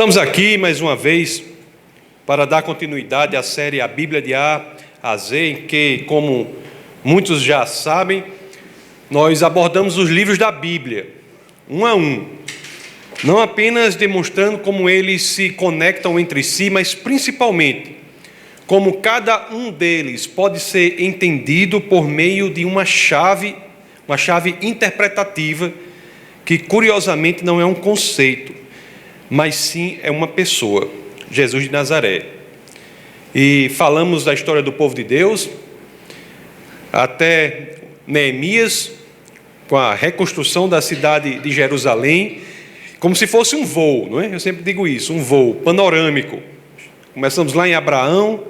Estamos aqui mais uma vez para dar continuidade à série A Bíblia de A a Z, em que, como muitos já sabem, nós abordamos os livros da Bíblia, um a um, não apenas demonstrando como eles se conectam entre si, mas principalmente como cada um deles pode ser entendido por meio de uma chave interpretativa, que curiosamente não é um conceito, mas sim é uma pessoa, Jesus de Nazaré. E falamos da história do povo de Deus, até Neemias, com a reconstrução da cidade de Jerusalém, como se fosse um voo, não é? Eu sempre digo isso, um voo panorâmico. Começamos lá em Abraão,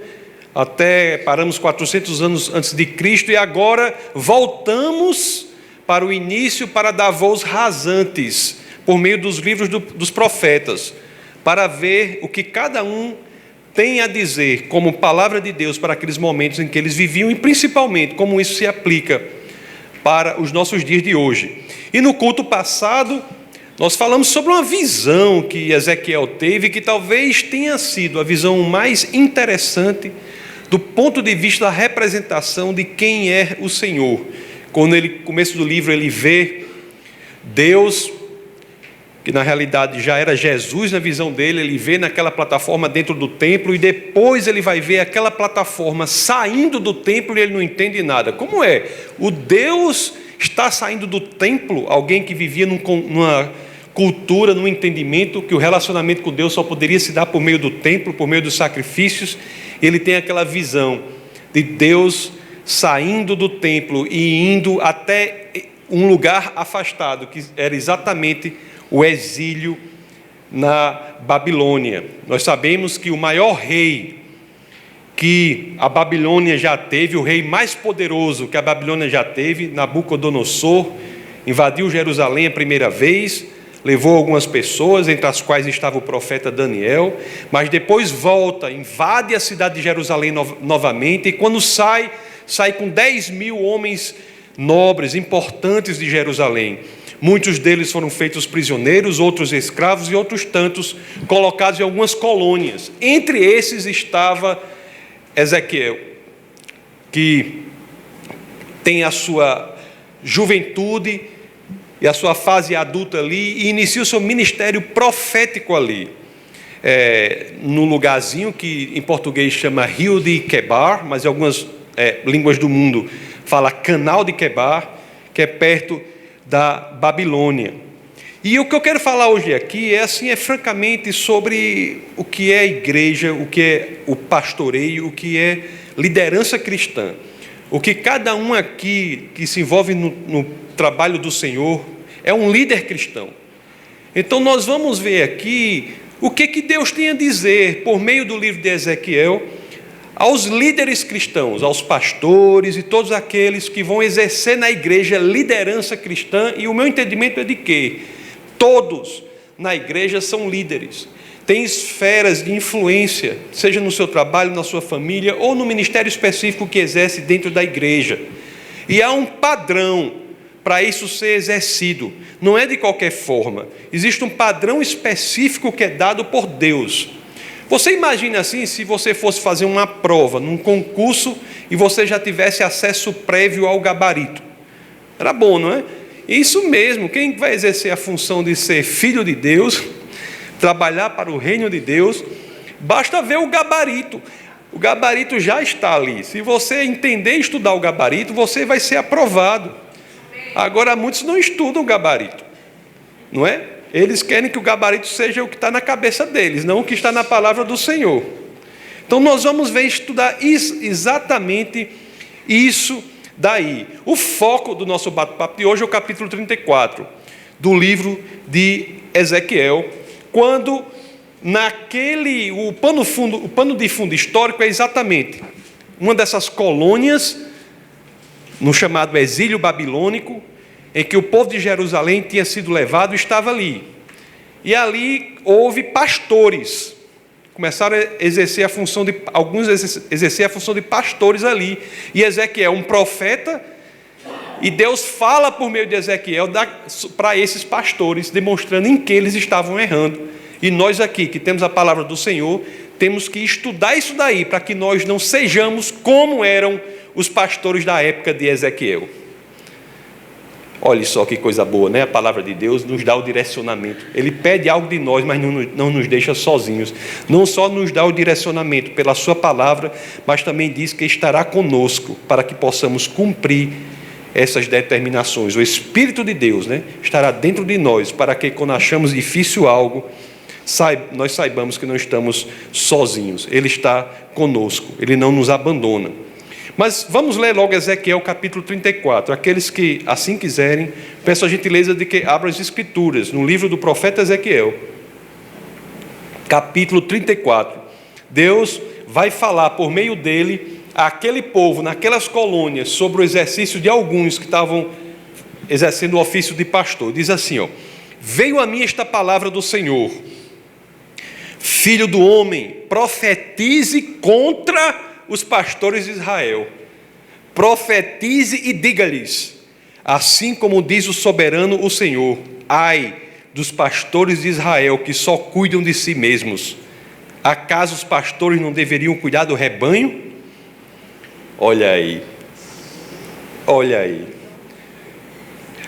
até paramos 400 anos antes de Cristo, e agora voltamos para o início para dar voos rasantes, por meio dos livros dos profetas, para ver o que cada um tem a dizer como palavra de Deus para aqueles momentos em que eles viviam, e principalmente como isso se aplica para os nossos dias de hoje. E no culto passado, nós falamos sobre uma visão que Ezequiel teve, que talvez tenha sido a visão mais interessante do ponto de vista da representação de quem é o Senhor. Quando no começo do livro ele vê Deus, que na realidade já era Jesus na visão dele, ele vê naquela plataforma dentro do templo, e depois ele vai ver aquela plataforma saindo do templo e ele não entende nada. Como é? O Deus está saindo do templo, alguém que vivia numa cultura, num entendimento que o relacionamento com Deus só poderia se dar por meio do templo, por meio dos sacrifícios. Ele tem aquela visão de Deus saindo do templo e indo até um lugar afastado, que era exatamente o exílio na Babilônia. Nós sabemos que o maior rei que a Babilônia já teve, o rei mais poderoso que a Babilônia já teve, Nabucodonosor, invadiu Jerusalém a primeira vez, levou algumas pessoas, entre as quais estava o profeta Daniel, mas depois volta, invade a cidade de Jerusalém novamente, e quando sai com 10 mil homens nobres, importantes de Jerusalém. Muitos deles foram feitos prisioneiros, outros escravos e outros tantos colocados em algumas colônias. Entre esses estava Ezequiel, que tem a sua juventude e a sua fase adulta ali, e inicia o seu ministério profético ali, num lugarzinho que em português chama Rio de Quebar, mas em algumas línguas do mundo fala Canal de Quebar, que é perto da Babilônia. E o que eu quero falar hoje aqui é francamente sobre o que é a igreja, o que é o pastoreio, o que é liderança cristã. O que cada um aqui que se envolve no trabalho do Senhor é um líder cristão. Então nós vamos ver aqui o que Deus tem a dizer por meio do livro de Ezequiel aos líderes cristãos, aos pastores e todos aqueles que vão exercer na igreja liderança cristã. E o meu entendimento é de que todos na igreja são líderes, têm esferas de influência, seja no seu trabalho, na sua família ou no ministério específico que exerce dentro da igreja. E há um padrão para isso ser exercido, não é de qualquer forma, existe um padrão específico que é dado por Deus. Você imagina assim, se você fosse fazer uma prova num concurso e você já tivesse acesso prévio ao gabarito. Era bom, não é? Isso mesmo, quem vai exercer a função de ser filho de Deus, trabalhar para o reino de Deus, basta ver o gabarito. O gabarito já está ali. Se você entender e estudar o gabarito, você vai ser aprovado. Agora, muitos não estudam o gabarito, não é? Eles querem que o gabarito seja o que está na cabeça deles, não o que está na palavra do Senhor. Então nós vamos ver, estudar exatamente isso daí. O foco do nosso bate-papo de hoje é o capítulo 34 do livro de Ezequiel, quando o pano de fundo histórico é exatamente uma dessas colônias no chamado exílio babilônico, em que o povo de Jerusalém tinha sido levado e estava ali. E ali houve pastores, começaram a exercer a função de, alguns exercer a função de pastores ali. E Ezequiel, um profeta, e Deus fala por meio de Ezequiel para esses pastores, demonstrando em que eles estavam errando. E nós aqui, que temos a palavra do Senhor, temos que estudar isso daí, para que nós não sejamos como eram os pastores da época de Ezequiel. Olha só que coisa boa, né? A palavra de Deus nos dá o direcionamento. Ele pede algo de nós, mas não nos deixa sozinhos. Não só nos dá o direcionamento pela sua palavra, mas também diz que estará conosco para que possamos cumprir essas determinações. O Espírito de Deus, né, estará dentro de nós para que, quando achamos difícil algo, nós saibamos que não estamos sozinhos. Ele está conosco, Ele não nos abandona. Mas vamos ler logo Ezequiel capítulo 34. Aqueles que assim quiserem, peço a gentileza de que abram as Escrituras no livro do profeta Ezequiel, capítulo 34. Deus vai falar por meio dele àquele povo, naquelas colônias, sobre o exercício de alguns que estavam exercendo o ofício de pastor. Diz assim, ó: veio a mim esta palavra do Senhor: filho do homem, profetize contra os pastores de Israel. Profetize e diga-lhes: assim como diz o soberano, o Senhor, ai dos pastores de Israel que só cuidam de si mesmos. Acaso os pastores não deveriam cuidar do rebanho? Olha aí, olha aí.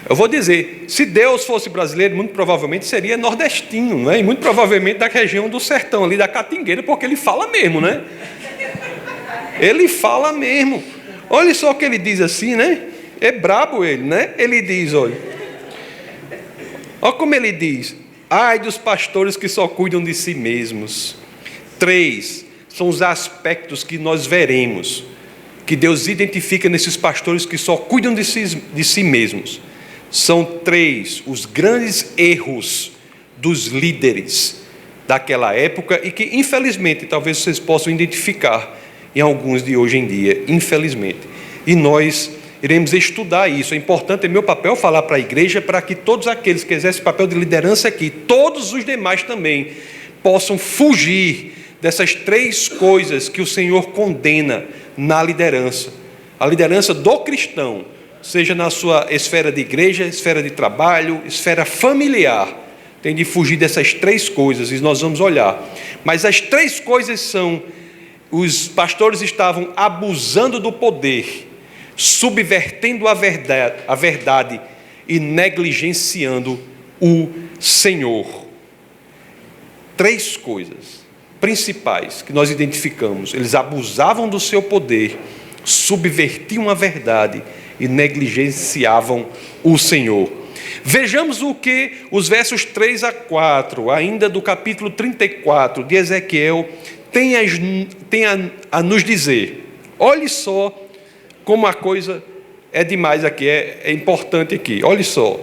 Eu vou dizer, se Deus fosse brasileiro, muito provavelmente seria nordestino, né? E muito provavelmente da região do sertão, ali da Catingueira, porque ele fala mesmo, né? Ele fala mesmo. Olha só o que ele diz assim, né? É brabo ele, né? Ele diz, olha como ele diz: ai dos pastores que só cuidam de si mesmos. 3 são os aspectos que nós veremos, que Deus identifica nesses pastores que só cuidam de si mesmos. São 3 os grandes erros dos líderes daquela época e que, infelizmente, talvez vocês possam identificar em alguns de hoje em dia, infelizmente. E nós iremos estudar isso. É importante, é meu papel falar para a igreja, para que todos aqueles que exercem papel de liderança aqui, todos os demais também, possam fugir dessas 3 coisas que o Senhor condena na liderança. A liderança do cristão, seja na sua esfera de igreja, esfera de trabalho, esfera familiar, tem de fugir dessas 3 coisas, e nós vamos olhar. Mas as 3 coisas são: os pastores estavam abusando do poder, subvertendo a verdade e negligenciando o Senhor. 3 coisas principais que nós identificamos: eles abusavam do seu poder, subvertiam a verdade e negligenciavam o Senhor. Vejamos o que os versos 3 a 4, ainda do capítulo 34 de Ezequiel, tem a nos dizer. Olhe só como a coisa é demais aqui, é importante aqui. Olhe só: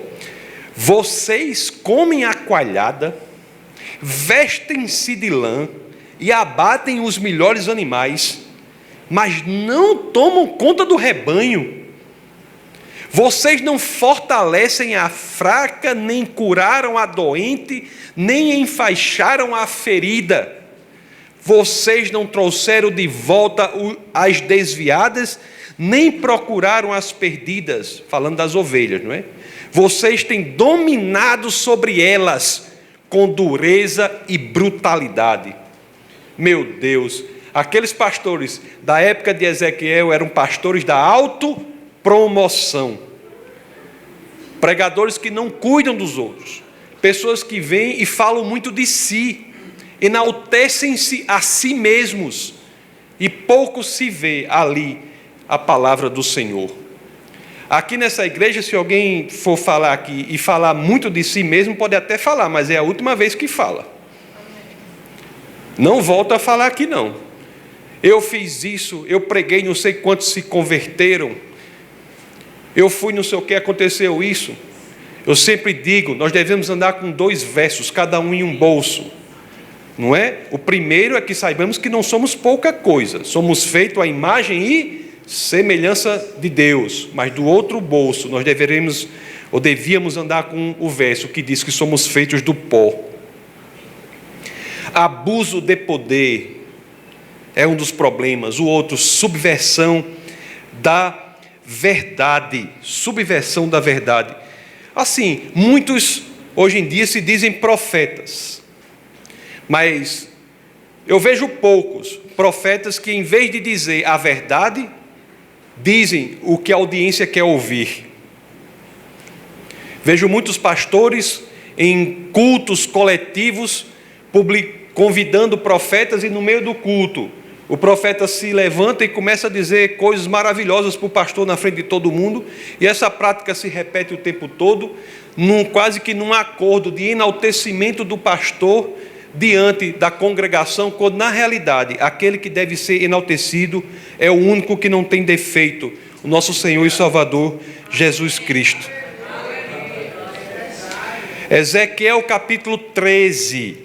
vocês comem a coalhada, vestem-se de lã e abatem os melhores animais, mas não tomam conta do rebanho. Vocês não fortalecem a fraca, nem curaram a doente, nem enfaixaram a ferida. Vocês não trouxeram de volta as desviadas, nem procuraram as perdidas, falando das ovelhas, não é? Vocês têm dominado sobre elas com dureza e brutalidade. Meu Deus, aqueles pastores da época de Ezequiel eram pastores da autopromoção, pregadores que não cuidam dos outros, pessoas que vêm e falam muito de si, enaltecem-se a si mesmos, e pouco se vê ali a palavra do Senhor. Aqui nessa igreja, se alguém for falar aqui e falar muito de si mesmo, pode até falar, mas é a última vez que fala. Não volta a falar aqui não. Eu fiz isso, eu preguei, não sei quantos se converteram, eu fui, não sei o que, aconteceu isso. Eu sempre digo, nós devemos andar com 2 versos, cada um em um bolso, não é? O primeiro é que saibamos que não somos pouca coisa, somos feitos à imagem e semelhança de Deus, mas do outro bolso nós devíamos andar com o verso que diz que somos feitos do pó. Abuso de poder é um dos problemas. O outro, subversão da verdade. Subversão da verdade. Assim, muitos hoje em dia se dizem profetas. Mas eu vejo poucos profetas que, em vez de dizer a verdade, dizem o que a audiência quer ouvir. Vejo muitos pastores em cultos coletivos convidando profetas, e no meio do culto o profeta se levanta e começa a dizer coisas maravilhosas para o pastor na frente de todo mundo, e essa prática se repete o tempo todo, quase que num acordo de enaltecimento do pastor diante da congregação, quando na realidade aquele que deve ser enaltecido é o único que não tem defeito, o nosso Senhor e Salvador Jesus Cristo. Ezequiel capítulo 13.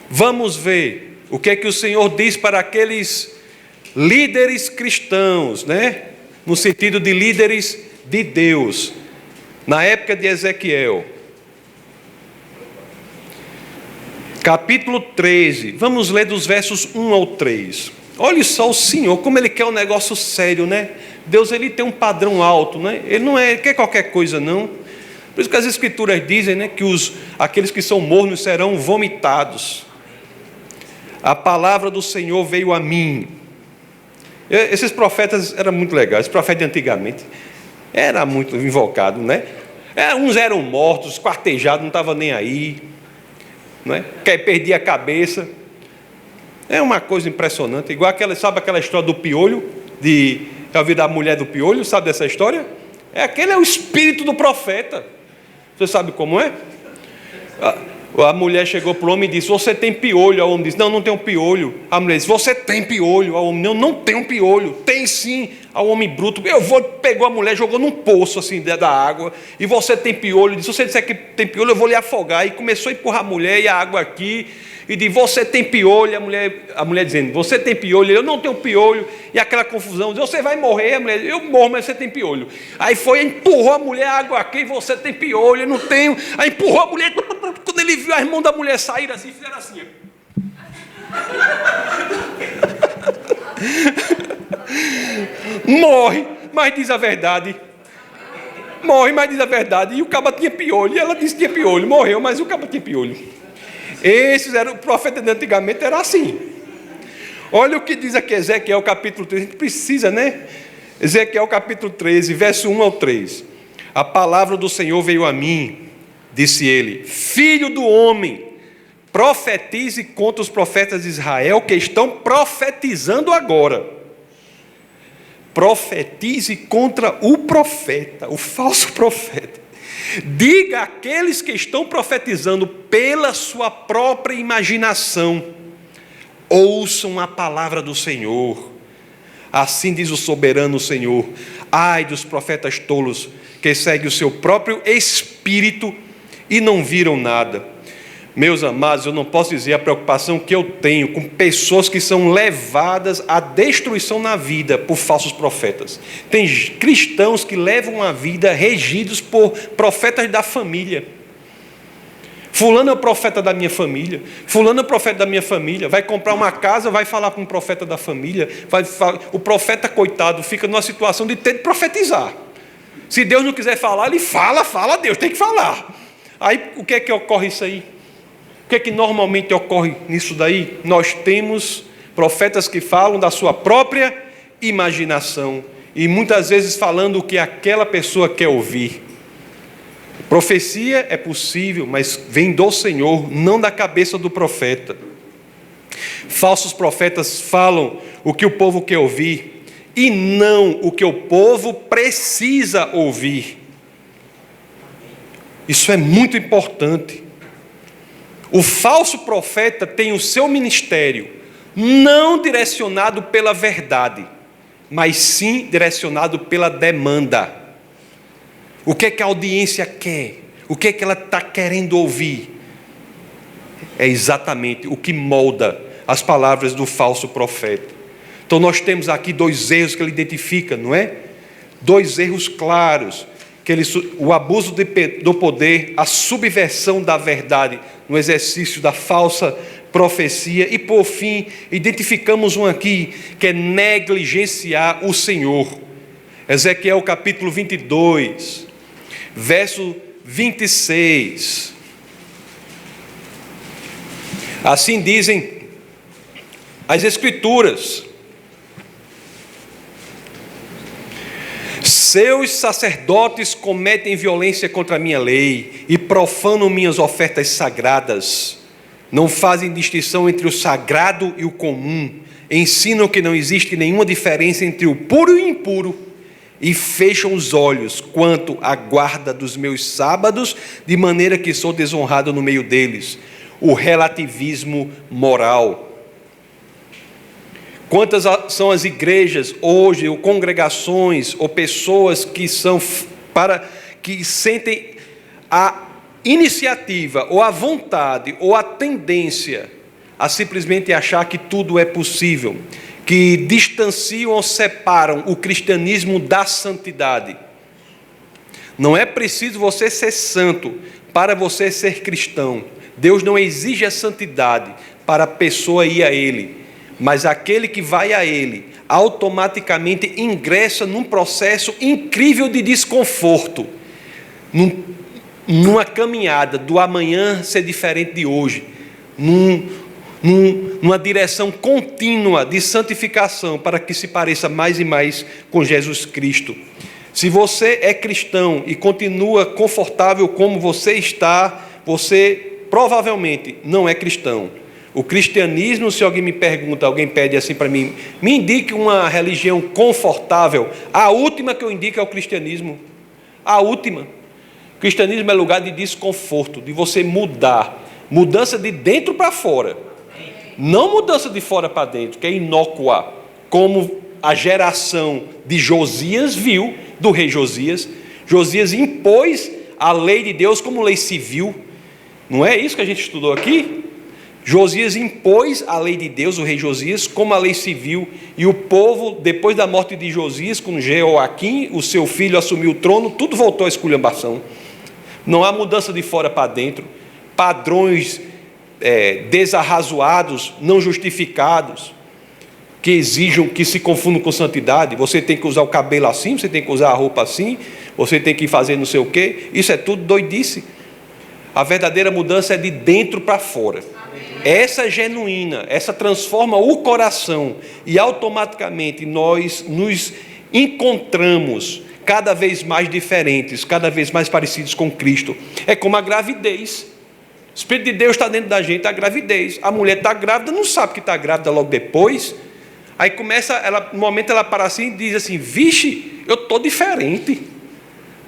Vamos ver o que é que o Senhor diz para aqueles líderes cristãos, né? No sentido de líderes de Deus, na época de Ezequiel. Capítulo 13, vamos ler dos versos 1 ao 3. Olha só o Senhor, como Ele quer um negócio sério, né? Deus, Ele tem um padrão alto, né? Ele não quer qualquer coisa, não. Por isso que as Escrituras dizem, né, que aqueles que são mornos serão vomitados. A palavra do Senhor veio a mim. Esses profetas eram muito legais, os profetas de antigamente. Era muito invocado, né? Uns eram mortos, esquartejados, não estavam nem aí. Não é? Perdia a cabeça. É uma coisa impressionante. Igual sabe aquela história do piolho? Já ouviu da mulher do piolho? Sabe dessa história? Aquele é o espírito do profeta. Você sabe como é? A mulher chegou para o homem e disse: você tem piolho? O homem disse: não, não tenho piolho. A mulher disse: você tem piolho? O homem: não, não tenho piolho. Tem sim. O homem bruto pegou a mulher, jogou num poço assim da água. E você tem piolho? Disse: se você disser que tem piolho, eu vou lhe afogar. E começou a empurrar a mulher e a água aqui. E disse: você tem piolho? A mulher dizendo: você tem piolho? Eu não tenho piolho. E aquela confusão: você vai morrer. A mulher: eu morro, mas você tem piolho. Aí empurrou a mulher, a água aqui, você tem piolho? Eu não tenho. Aí empurrou a mulher. Quando ele viu as mãos da mulher sair assim, fizeram assim. Morre, mas diz a verdade. Morre, mas diz a verdade. E o caba tinha piolho. E ela disse que tinha piolho. Morreu, mas o caba tinha piolho. O profeta de antigamente era assim. Olha o que diz aqui Ezequiel capítulo 13. A gente precisa, né? Ezequiel capítulo 13, verso 1 ao 3. A palavra do Senhor veio a mim, disse ele: filho do homem, profetize contra os profetas de Israel que estão profetizando agora. Profetize contra o profeta, o falso profeta. Diga àqueles que estão profetizando pela sua própria imaginação: ouçam a palavra do Senhor. Assim diz o soberano Senhor: ai dos profetas tolos que seguem o seu próprio espírito e não viram nada. Meus amados, eu não posso dizer a preocupação que eu tenho com pessoas que são levadas à destruição na vida por falsos profetas. Tem cristãos que levam a vida regidos por profetas da família. Fulano é o profeta da minha família. Fulano é o profeta da minha família. Vai comprar uma casa, vai falar com o profeta da família. O profeta, coitado, fica numa situação de ter de profetizar. Se Deus não quiser falar, ele fala, Deus tem que falar. Aí o que é que ocorre isso aí? O que é que normalmente ocorre nisso daí? Nós temos profetas que falam da sua própria imaginação e muitas vezes falando o que aquela pessoa quer ouvir. Profecia é possível, mas vem do Senhor, não da cabeça do profeta. Falsos profetas falam o que o povo quer ouvir e não o que o povo precisa ouvir. Isso é muito importante. O falso profeta tem o seu ministério não direcionado pela verdade, mas sim direcionado pela demanda. O que é que a audiência quer? O que é que ela está querendo ouvir? É exatamente o que molda as palavras do falso profeta. Então nós temos aqui dois erros que ele identifica, não é? Dois erros claros. O abuso do poder, a subversão da verdade no exercício da falsa profecia. E por fim, identificamos um aqui, que é negligenciar o Senhor. Ezequiel capítulo 22, verso 26. Assim dizem as Escrituras: seus sacerdotes cometem violência contra a minha lei e profanam minhas ofertas sagradas. Não fazem distinção entre o sagrado e o comum. Ensinam que não existe nenhuma diferença entre o puro e o impuro. E fecham os olhos quanto à guarda dos meus sábados, de maneira que sou desonrado no meio deles. O relativismo moral. Quantas são as igrejas hoje, ou congregações, ou pessoas que sentem a iniciativa, ou a vontade, ou a tendência a simplesmente achar que tudo é possível, que distanciam ou separam o cristianismo da santidade. Não é preciso você ser santo para você ser cristão. Deus não exige a santidade para a pessoa ir a Ele, mas aquele que vai a Ele automaticamente ingressa num processo incrível de desconforto, numa caminhada do amanhã ser diferente de hoje, numa direção contínua de santificação para que se pareça mais e mais com Jesus Cristo. Se você é cristão e continua confortável como você está, você provavelmente não é cristão. O cristianismo, se alguém me pergunta, alguém pede assim para mim, me indique uma religião confortável, a última que eu indico é o cristianismo. A última. O cristianismo é lugar de desconforto, de você mudar. Mudança de dentro para fora. Não mudança de fora para dentro, que é inócua, como a geração de Josias viu, do rei Josias. Josias impôs a lei de Deus como lei civil. Não é isso que a gente estudou aqui? Josias impôs a lei de Deus, o rei Josias, como a lei civil, e o povo, depois da morte de Josias, com Jeoaquim, o seu filho, assumiu o trono, tudo voltou à esculhambação. Não há mudança de fora para dentro, padrões desarrazoados, não justificados, que exijam, que se confundam com santidade. Você tem que usar o cabelo assim, você tem que usar a roupa assim, você tem que fazer não sei o quê. Isso é tudo doidice. A verdadeira mudança é de dentro para fora. Essa é genuína, essa transforma o coração e automaticamente nós nos encontramos cada vez mais diferentes, cada vez mais parecidos com Cristo. É como a gravidez. O Espírito de Deus está dentro da gente, a gravidez. A mulher está grávida, não sabe que está grávida logo depois. Aí começa, no momento ela para assim e diz assim, vixe, eu estou diferente.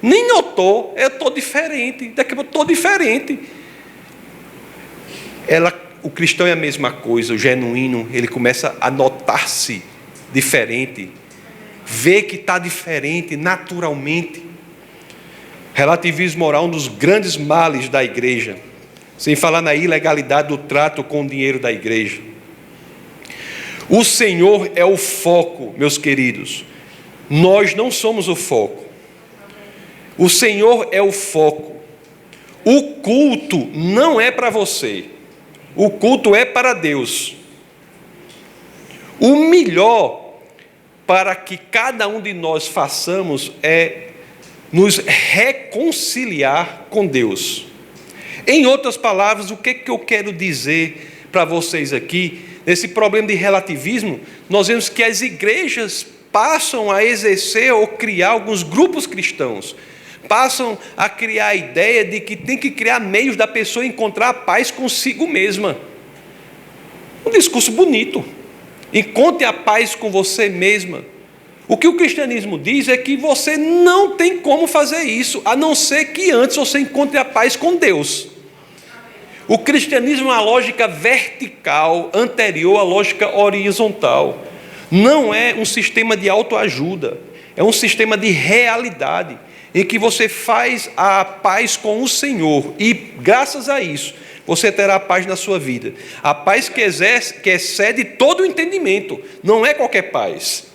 Nem notou, eu estou diferente, daqui a pouco eu estou diferente. O cristão é a mesma coisa, o genuíno, ele começa a notar-se diferente, vê que está diferente naturalmente. Relativismo moral, um dos grandes males da igreja, sem falar na ilegalidade do trato com o dinheiro da igreja. O Senhor é o foco, meus queridos, nós não somos o foco. O Senhor é o foco. O culto não é para você. O culto é para Deus. O melhor para que cada um de nós façamos é nos reconciliar com Deus. Em outras palavras, o que eu quero dizer para vocês aqui, nesse problema de relativismo, nós vemos que as igrejas passam a exercer ou criar alguns grupos cristãos, passam a criar a ideia de que tem que criar meios da pessoa encontrar a paz consigo mesma. Um discurso bonito. Encontre a paz com você mesma. O que o cristianismo diz é que você não tem como fazer isso, a não ser que antes você encontre a paz com Deus. O cristianismo é uma lógica vertical, anterior à lógica horizontal. Não é um sistema de autoajuda, é um sistema de realidade, em que você faz a paz com o Senhor, e graças a isso, você terá a paz na sua vida. A paz que excede todo o entendimento, não é qualquer paz.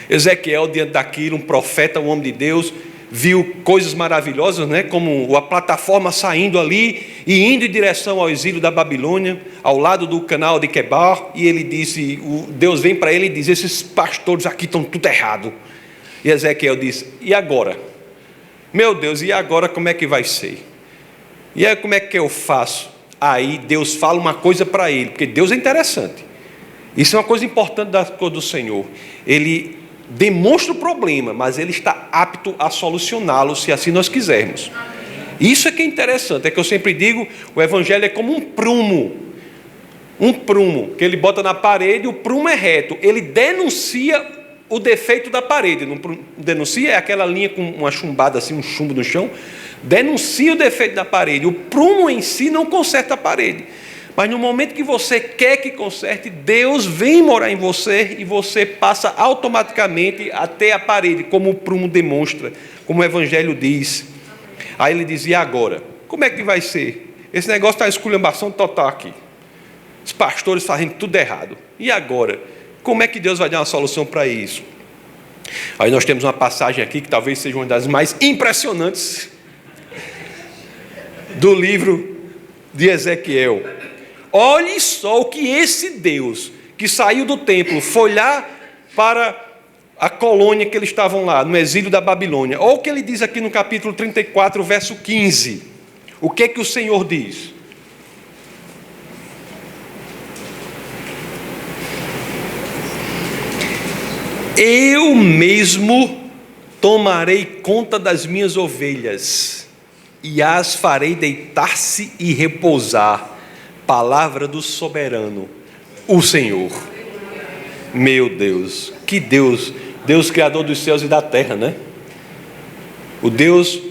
Ezequiel, diante daquilo, um profeta, um homem de Deus, viu coisas maravilhosas, né? Como a plataforma saindo ali e indo em direção ao exílio da Babilônia, ao lado do canal de Quebar, e ele disse, Deus vem para ele e diz, esses pastores aqui estão tudo errado. E Ezequiel disse, e agora? Meu Deus, e agora como é que vai ser? E aí como é que eu faço? aí Deus fala uma coisa para ele, porque Deus é interessante. Isso é uma coisa importante da coisa do Senhor. Ele demonstra o problema, mas Ele está apto a solucioná-lo, se assim nós quisermos. Isso é que é interessante, é que eu sempre digo, o Evangelho é como um prumo que ele bota na parede, o prumo é reto, ele denuncia o defeito da parede, não denuncia, é aquela linha com uma chumbada assim, um chumbo no chão, denuncia o defeito da parede, o prumo em si não conserta a parede, mas no momento que você quer que conserte, Deus vem morar em você e você passa automaticamente até a parede, como o prumo demonstra, como o Evangelho diz. Aí ele dizia: agora, como é que vai ser? Esse negócio está esculhambação total aqui. Os pastores fazendo tudo errado. E agora? Como é que Deus vai dar uma solução para isso? Aí nós temos uma passagem aqui que talvez seja uma das mais impressionantes do livro de Ezequiel. Olhe só o que esse Deus, que saiu do templo, foi lá para a colônia que eles estavam lá, no exílio da Babilônia. Olha o que ele diz aqui no capítulo 34, verso 15. O que é que o Senhor diz? Eu mesmo tomarei conta das minhas ovelhas e as farei deitar-se e repousar. Palavra do soberano, o Senhor. Meu Deus, que Deus, Deus criador dos céus e da terra, né? O Deus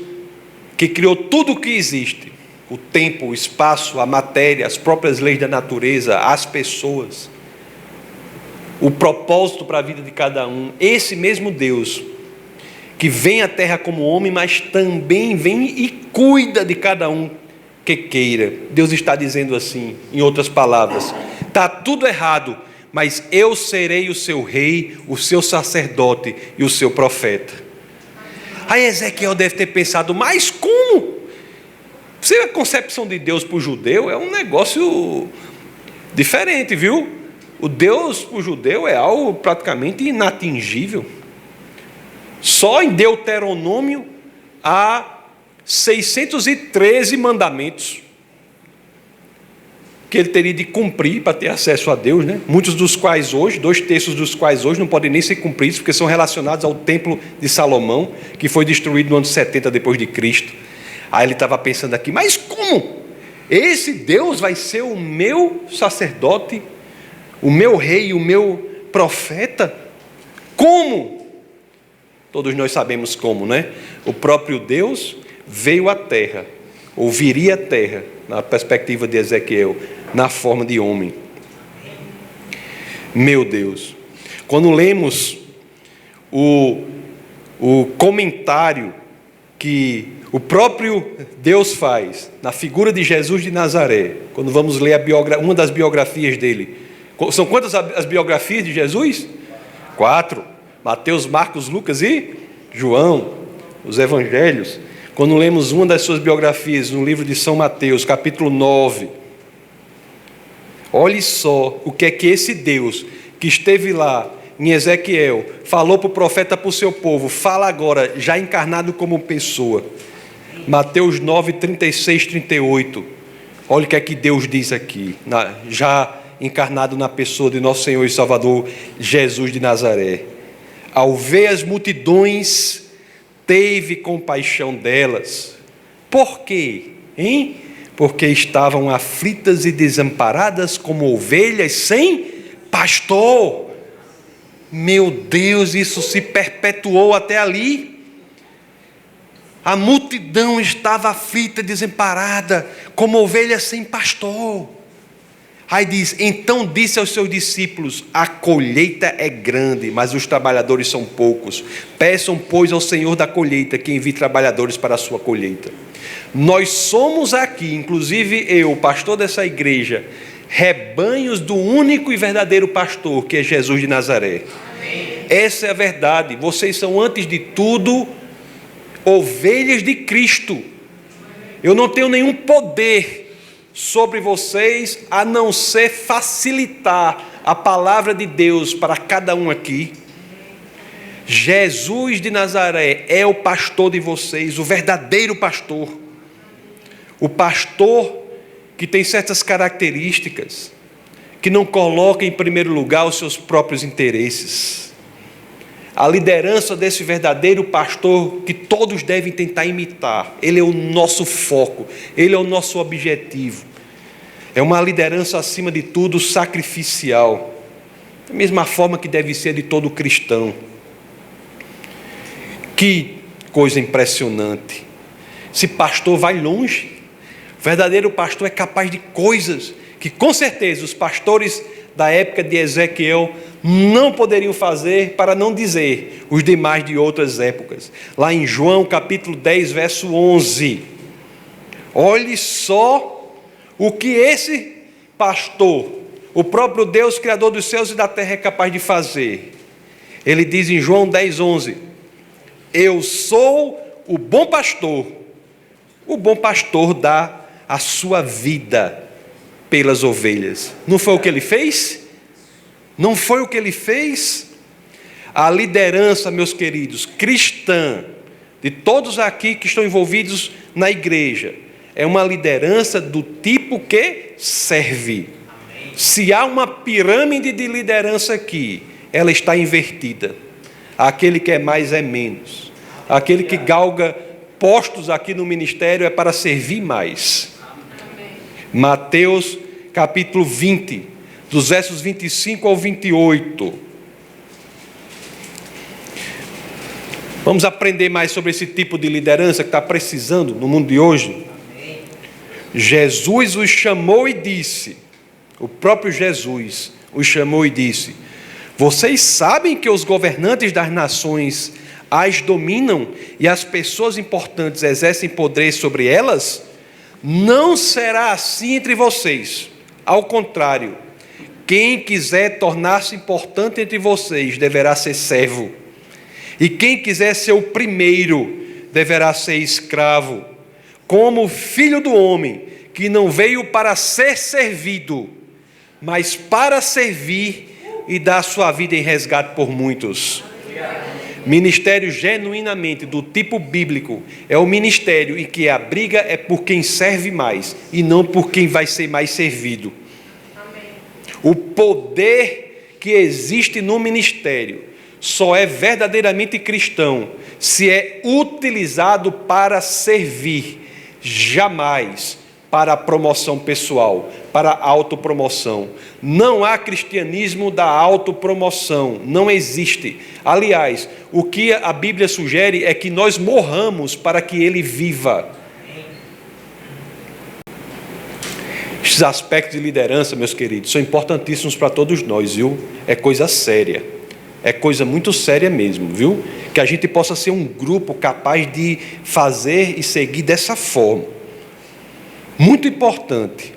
que criou tudo o que existe, o tempo, o espaço, a matéria, as próprias leis da natureza, as pessoas, o propósito para a vida de cada um. Esse mesmo Deus que vem à terra como homem, mas também vem e cuida de cada um que queira. Deus está dizendo assim, em outras palavras: está tudo errado, mas eu serei o seu rei, o seu sacerdote e o seu profeta. Aí Ezequiel deve ter pensado: mas como? A concepção de Deus para o judeu é um negócio diferente, viu? O Deus para o judeu é algo praticamente inatingível. Só em Deuteronômio há 613 mandamentos que ele teria de cumprir para ter acesso a Deus, né? Muitos dos quais hoje, 2/3 dos quais hoje não podem nem ser cumpridos, porque são relacionados ao templo de Salomão, que foi destruído no ano 70 depois de Cristo. Aí ele estava pensando aqui: mas como? Esse Deus vai ser o meu sacerdote, o meu rei, o meu profeta? Como? Todos nós sabemos como, né? O próprio Deus veio à terra, ou viria à terra, na perspectiva de Ezequiel, na forma de homem. Meu Deus, quando lemos o comentário que o próprio Deus faz na figura de Jesus de Nazaré, quando vamos ler uma das biografias dele, são quantas as biografias de Jesus? 4, Mateus, Marcos, Lucas e João, os evangelhos. Quando lemos uma das suas biografias no livro de São Mateus, capítulo 9, olhe só o que é que esse Deus que esteve lá em Ezequiel falou para o profeta, para o seu povo, fala agora, já encarnado como pessoa. Mateus 9, 36, 38. Olha o que é que Deus diz aqui, já encarnado na pessoa de nosso Senhor e Salvador Jesus de Nazaré. Ao ver as multidões, teve compaixão delas. Por quê? Hein? Porque estavam aflitas e desamparadas como ovelhas sem pastor. Meu Deus, isso se perpetuou até ali. A multidão estava aflita, desamparada, como ovelhas sem pastor. Aí diz: então disse aos seus discípulos: a colheita é grande, mas os trabalhadores são poucos. Peçam, pois, ao Senhor da colheita que envie trabalhadores para a sua colheita. Nós somos aqui, inclusive eu, pastor dessa igreja, rebanhos do único e verdadeiro pastor, que é Jesus de Nazaré. Amém. Essa é a verdade. Vocês são, antes de tudo, ovelhas de Cristo. Eu não tenho nenhum poder sobre vocês, a não ser facilitar a palavra de Deus para cada um aqui. Jesus de Nazaré é o pastor de vocês, o verdadeiro pastor. O pastor que tem certas características, que não coloca em primeiro lugar os seus próprios interesses. A liderança desse verdadeiro pastor que todos devem tentar imitar, ele é o nosso foco, ele é o nosso objetivo. É uma liderança, acima de tudo, sacrificial, da mesma forma que deve ser de todo cristão. Que coisa impressionante! Esse pastor vai longe. O verdadeiro pastor é capaz de coisas que, com certeza, os pastores da época de Ezequiel não poderiam fazer, para não dizer os demais de outras épocas. Lá em João capítulo 10, verso 11. Olhe só o que esse pastor, o próprio Deus, Criador dos céus e da terra, é capaz de fazer. Ele diz em João 10, 11: eu sou o bom pastor. O bom pastor dá a sua vida pelas ovelhas. Não foi o que ele fez? Não foi o que ele fez? A liderança, meus queridos, cristã, de todos aqui que estão envolvidos na igreja, é uma liderança do tipo que serve. Amém. Se há uma pirâmide de liderança aqui, ela está invertida. Aquele que é mais é menos. Aquele que galga postos aqui no ministério é para servir mais. Amém. Mateus capítulo 20, dos versos 25 ao 28. Vamos aprender mais sobre esse tipo de liderança que está precisando no mundo de hoje. Amém. Jesus os chamou e disse, o próprio Jesus os chamou e disse: vocês sabem que os governantes das nações as dominam e as pessoas importantes exercem poder sobre elas? Não será assim entre vocês. Ao contrário, quem quiser tornar-se importante entre vocês deverá ser servo. E quem quiser ser o primeiro deverá ser escravo, como o Filho do Homem, que não veio para ser servido, mas para servir e dar sua vida em resgate por muitos. Ministério genuinamente do tipo bíblico é o ministério em que a briga é por quem serve mais e não por quem vai ser mais servido. Amém. O poder que existe no ministério só é verdadeiramente cristão se é utilizado para servir, jamais para a promoção pessoal, para a autopromoção. Não há cristianismo da autopromoção, não existe. Aliás, o que a Bíblia sugere é que nós morramos para que ele viva. Esses aspectos de liderança, meus queridos, são importantíssimos para todos nós, viu? É coisa séria, é coisa muito séria mesmo, viu? Que a gente possa ser um grupo capaz de fazer e seguir dessa forma. Muito importante,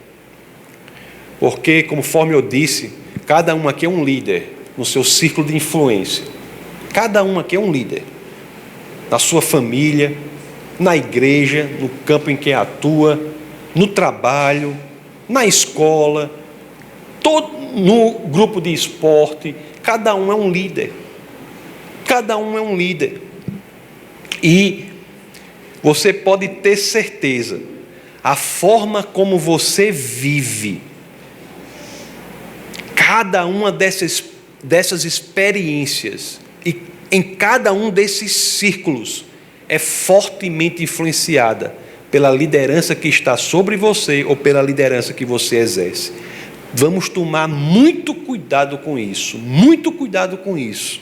porque, conforme eu disse, cada um aqui é um líder no seu círculo de influência. Cada um aqui é um líder, na sua família, na igreja, no campo em que atua, no trabalho, na escola, no grupo de esporte. Cada um é um líder. Cada um é um líder. E você pode ter certeza, a forma como você vive, cada uma dessas experiências, e em cada um desses círculos, é fortemente influenciada pela liderança que está sobre você ou pela liderança que você exerce. Vamos tomar muito cuidado com isso, muito cuidado com isso.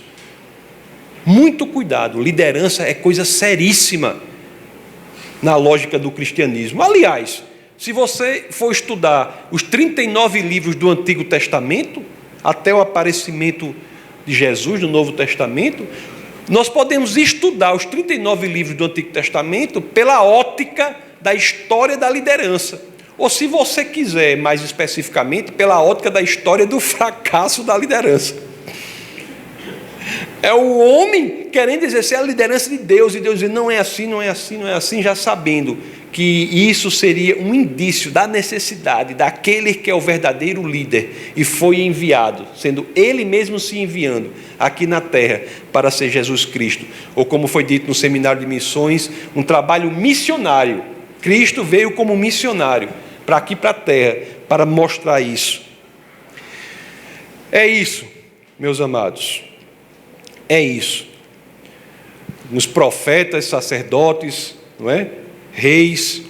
Muito cuidado, liderança é coisa seríssima na lógica do cristianismo. Aliás, se você for estudar os 39 livros do Antigo Testamento, até o aparecimento de Jesus no Novo Testamento, nós podemos estudar os 39 livros do Antigo Testamento pela ótica da história da liderança. Ou, se você quiser, mais especificamente, pela ótica da história do fracasso da liderança. É o homem querendo exercer a liderança de Deus, e Deus diz: não é assim, não é assim, não é assim, já sabendo que isso seria um indício da necessidade daquele que é o verdadeiro líder e foi enviado, sendo ele mesmo se enviando aqui na terra para ser Jesus Cristo, ou como foi dito no seminário de missões, um trabalho missionário. Cristo veio como missionário para aqui, para a terra, para mostrar isso. É isso, meus amados. É isso. Nos profetas, sacerdotes, não é? Reis,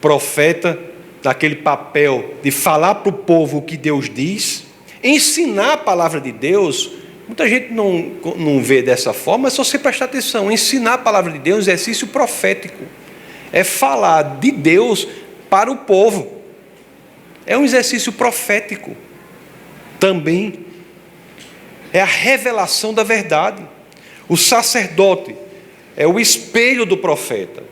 profeta, naquele papel de falar para o povo o que Deus diz, ensinar a palavra de Deus. Muita gente não vê dessa forma, mas só você prestar atenção. Ensinar a palavra de Deus é um exercício profético. É falar de Deus para o povo. É um exercício profético. Também é a revelação da verdade. O sacerdote é o espelho do profeta.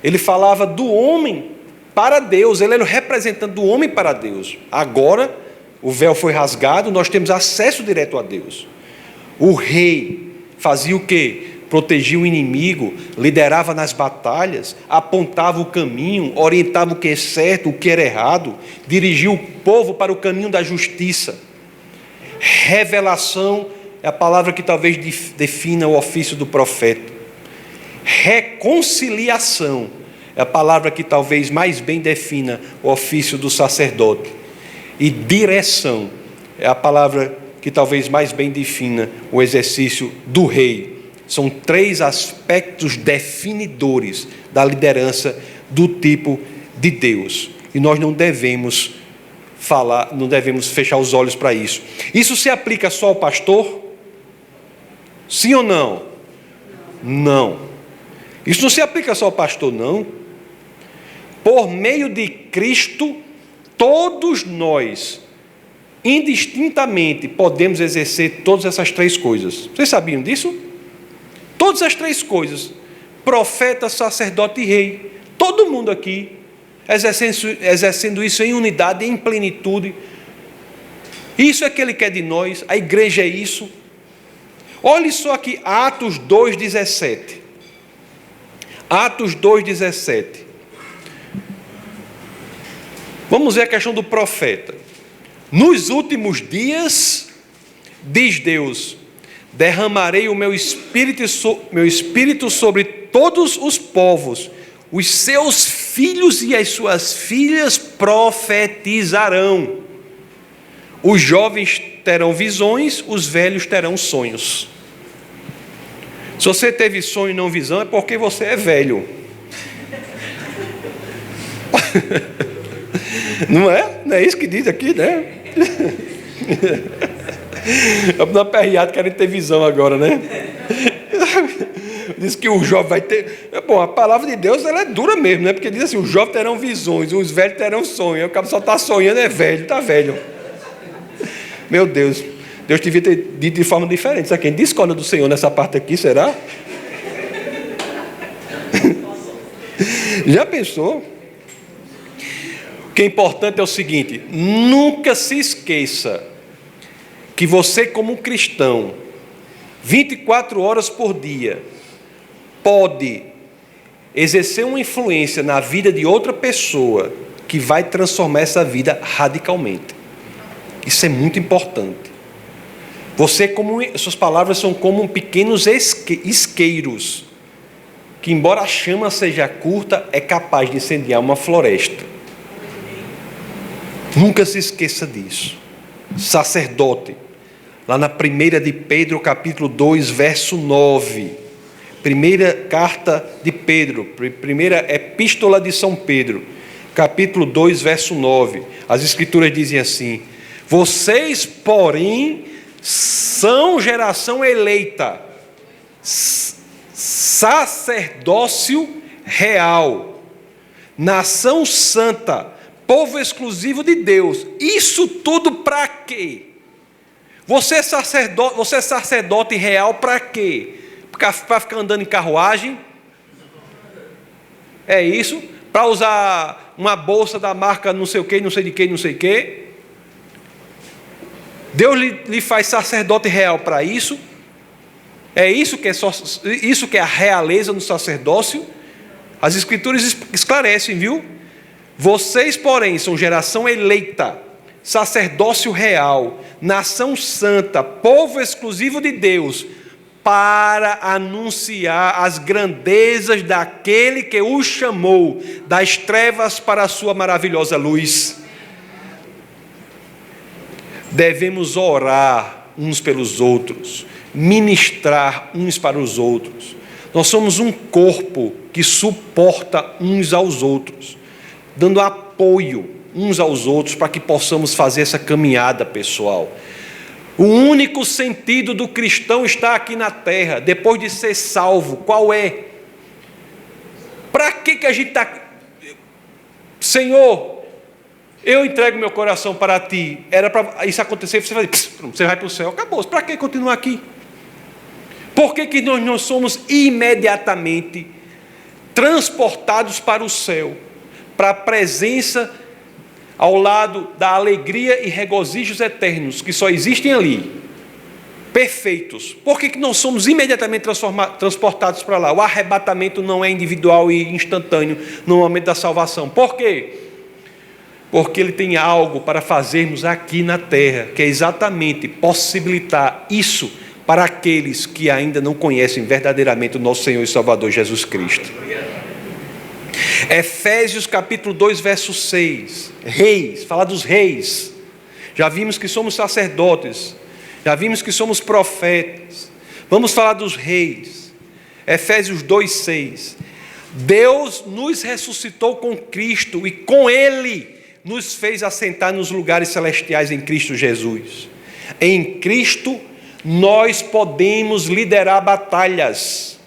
Ele falava do homem para Deus, ele era o representante do homem para Deus. Agora, o véu foi rasgado, nós temos acesso direto a Deus. O rei fazia o quê? Protegia o inimigo, liderava nas batalhas, apontava o caminho, orientava o que é certo, o que era errado, dirigia o povo para o caminho da justiça. Revelação é a palavra que talvez defina o ofício do profeta. Reconciliação é a palavra que talvez mais bem defina o ofício do sacerdote. E direção é a palavra que talvez mais bem defina o exercício do rei. São 3 aspectos definidores da liderança do tipo de Deus. E nós não devemos fechar os olhos para isso. Isso se aplica só ao pastor? Sim ou não? Não. Isso não se aplica só ao pastor, não. Por meio de Cristo, todos nós, indistintamente, podemos exercer todas essas 3 coisas. Vocês sabiam disso? Todas as 3 coisas. Profeta, sacerdote e rei. Todo mundo aqui exercendo isso em unidade, em plenitude. Isso é que Ele quer de nós. A igreja é isso. Olhe só aqui, Atos 2,17. Atos 2,17. Vamos ver a questão do profeta. Nos últimos dias, diz Deus, derramarei o meu espírito sobre todos os povos. Os seus filhos e as suas filhas profetizarão. Os jovens terão visões, os velhos terão sonhos. Se você teve sonho e não visão, é porque você é velho. Não é? Não é isso que diz aqui, né? Na perreada querem ter visão agora, né? Diz que o jovem vai ter... Bom, a palavra de Deus ela é dura mesmo, né? Porque diz assim, os jovens terão visões, os velhos terão sonhos. O cara só está sonhando, é velho, está velho. Meu Deus, Deus devia ter dito de forma diferente. Sabe quem discorda do Senhor nessa parte aqui, será? Já pensou? O que é importante é o seguinte, nunca se esqueça que você como um cristão, 24 horas por dia, pode exercer uma influência na vida de outra pessoa que vai transformar essa vida radicalmente. Isso é muito importante. Suas palavras são como pequenos isqueiros, que embora a chama seja curta, é capaz de incendiar uma floresta. Nunca se esqueça disso. Sacerdote, lá na 1 de Pedro, capítulo 2, verso 9. Primeira carta de Pedro, primeira epístola de São Pedro, capítulo 2, verso 9. As escrituras dizem assim: vocês, porém, são geração eleita, sacerdócio real, nação santa, povo exclusivo de Deus. Isso tudo para quê? Você é sacerdote real para quê? Para ficar andando em carruagem? É isso? Para usar uma bolsa da marca não sei o que, não sei de que, não sei o que? Deus lhe faz sacerdote real para isso? É isso que é a realeza no sacerdócio? As escrituras esclarecem, viu? Vocês, porém, são geração eleita, sacerdócio real, nação santa, povo exclusivo de Deus, para anunciar as grandezas daquele que o chamou das trevas para a sua maravilhosa luz. Devemos orar uns pelos outros, ministrar uns para os outros. Nós somos um corpo que suporta uns aos outros, dando apoio uns aos outros para que possamos fazer essa caminhada pessoal. O único sentido do cristão está aqui na terra, depois de ser salvo, qual é? Para que a gente está... Senhor, eu entrego meu coração para ti. Era para isso acontecer, você vai para o céu. Acabou. Para que continuar aqui? Por que nós não somos imediatamente transportados para o céu, para a presença ao lado da alegria e regozijos eternos que só existem ali, perfeitos? Por que não somos imediatamente transportados para lá? O arrebatamento não é individual e instantâneo no momento da salvação. Por quê? Porque Ele tem algo para fazermos aqui na terra, que é exatamente possibilitar isso para aqueles que ainda não conhecem verdadeiramente o nosso Senhor e Salvador Jesus Cristo. Efésios capítulo 2, verso 6. Reis, fala dos reis. Já vimos que somos sacerdotes, já vimos que somos profetas. Vamos falar dos reis. Efésios 2, 6. Deus nos ressuscitou com Cristo e com Ele nos fez assentar nos lugares celestiais em Cristo Jesus. Em Cristo nós podemos liderar batalhas.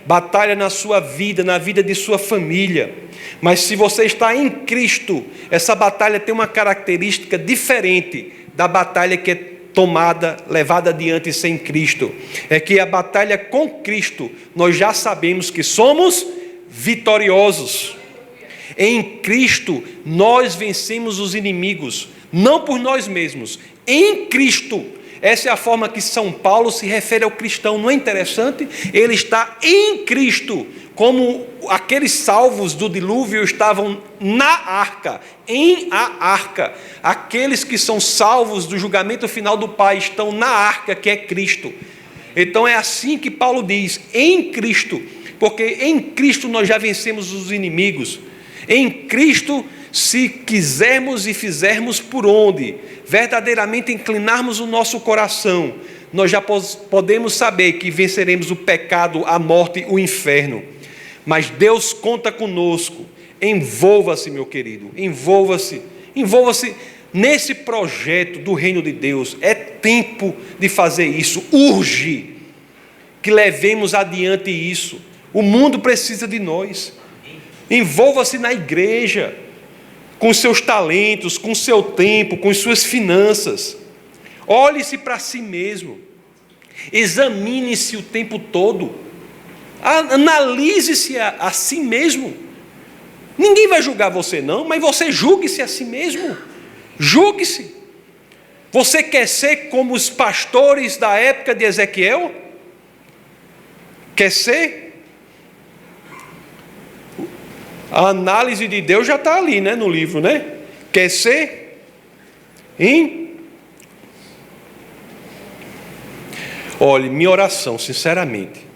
Batalha na sua vida, na vida de sua família. Mas se você está em Cristo, essa batalha tem uma característica diferente da batalha que é levada adiante sem Cristo. É que a batalha com Cristo, nós já sabemos que somos vitoriosos. Em Cristo, nós vencemos os inimigos, não por nós mesmos, em Cristo. Essa é a forma que São Paulo se refere ao cristão. Não é interessante? Ele está em Cristo, como aqueles salvos do dilúvio estavam na arca, em a arca. Aqueles que são salvos do julgamento final do Pai estão na arca, que é Cristo. Então é assim que Paulo diz, em Cristo, porque em Cristo nós já vencemos os inimigos. Em Cristo, se quisermos e fizermos por onde verdadeiramente inclinarmos o nosso coração, nós já podemos saber que venceremos o pecado, a morte, o inferno. Mas Deus conta conosco. Envolva-se, meu querido, envolva-se nesse projeto do reino de Deus. É tempo de fazer isso, urge que levemos adiante isso. O mundo precisa de nós. Envolva-se na igreja, com seus talentos, com seu tempo, com suas finanças. Olhe-se para si mesmo. Examine-se o tempo todo. Analise-se a si mesmo. Ninguém vai julgar você não, mas você julgue-se a si mesmo. Julgue-se. Você quer ser como os pastores da época de Ezequiel? Quer ser? A análise de Deus já está ali, né, no livro, né? Quer ser? Hein? Olhe, minha oração, sinceramente,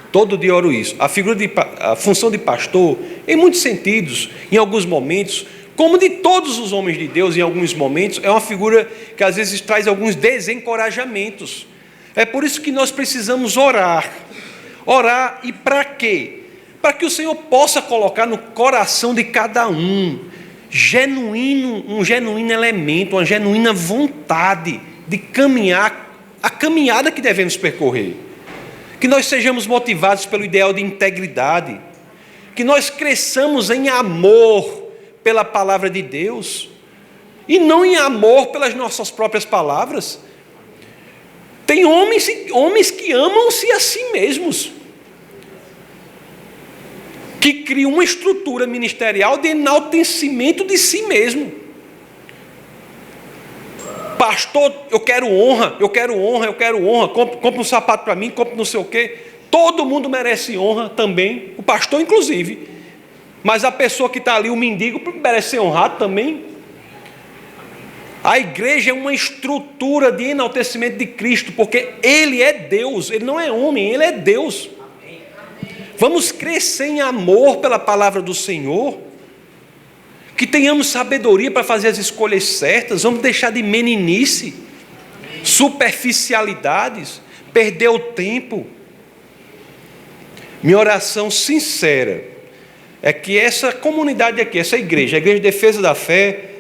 todo dia oro isso. A função de pastor, em muitos sentidos, em alguns momentos, como de todos os homens de Deus, em alguns momentos, é uma figura que às vezes traz alguns desencorajamentos. É por isso que nós precisamos orar. Orar e para quê? Para que o Senhor possa colocar no coração de cada um um genuíno elemento, uma genuína vontade de caminhar a caminhada que devemos percorrer. Que nós sejamos motivados pelo ideal de integridade, que nós cresçamos em amor pela palavra de Deus e não em amor pelas nossas próprias palavras. Tem homens que amam-se a si mesmos, que criam uma estrutura ministerial de enaltecimento de si mesmo. Pastor, eu quero honra, compre um sapato para mim, compre não sei o quê. Todo mundo merece honra também, o pastor inclusive. Mas a pessoa que está ali, o mendigo, merece ser honrado também. A igreja é uma estrutura de enaltecimento de Cristo, porque Ele é Deus, Ele não é homem, Ele é Deus. Vamos crescer em amor pela palavra do Senhor, que tenhamos sabedoria para fazer as escolhas certas, vamos deixar de meninice, superficialidades, perder o tempo. Minha oração sincera é que essa comunidade aqui, essa igreja, a Igreja de Defesa da Fé,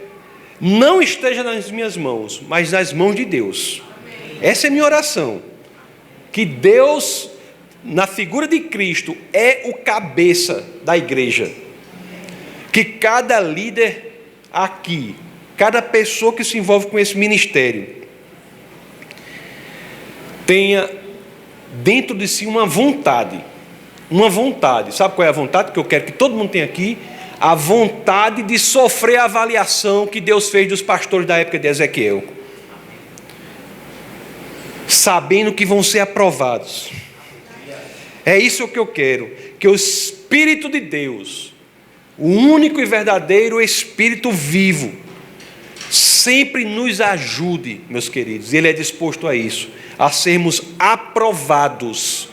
não esteja nas minhas mãos, mas nas mãos de Deus. Essa é a minha oração. Que Deus, na figura de Cristo, é o cabeça da igreja. Que cada líder aqui, cada pessoa que se envolve com esse ministério, tenha dentro de si uma vontade. Sabe qual é a vontade que eu quero que todo mundo tenha aqui? A vontade de sofrer a avaliação que Deus fez dos pastores da época de Ezequiel, sabendo que vão ser aprovados. É isso que eu quero, que o Espírito de Deus, o único e verdadeiro Espírito vivo, sempre nos ajude, meus queridos, Ele é disposto a isso, a sermos aprovados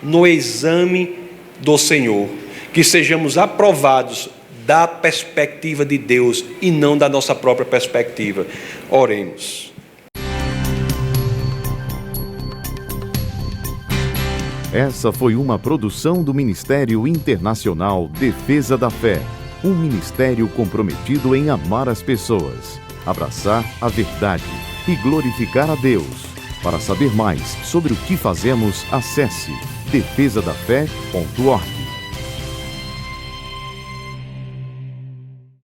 no exame do Senhor, que sejamos aprovados da perspectiva de Deus e não da nossa própria perspectiva. Oremos. Essa foi uma produção do Ministério Internacional Defesa da Fé, um ministério comprometido em amar as pessoas, abraçar a verdade e glorificar a Deus. Para saber mais sobre o que fazemos, acesse defesadafé.org.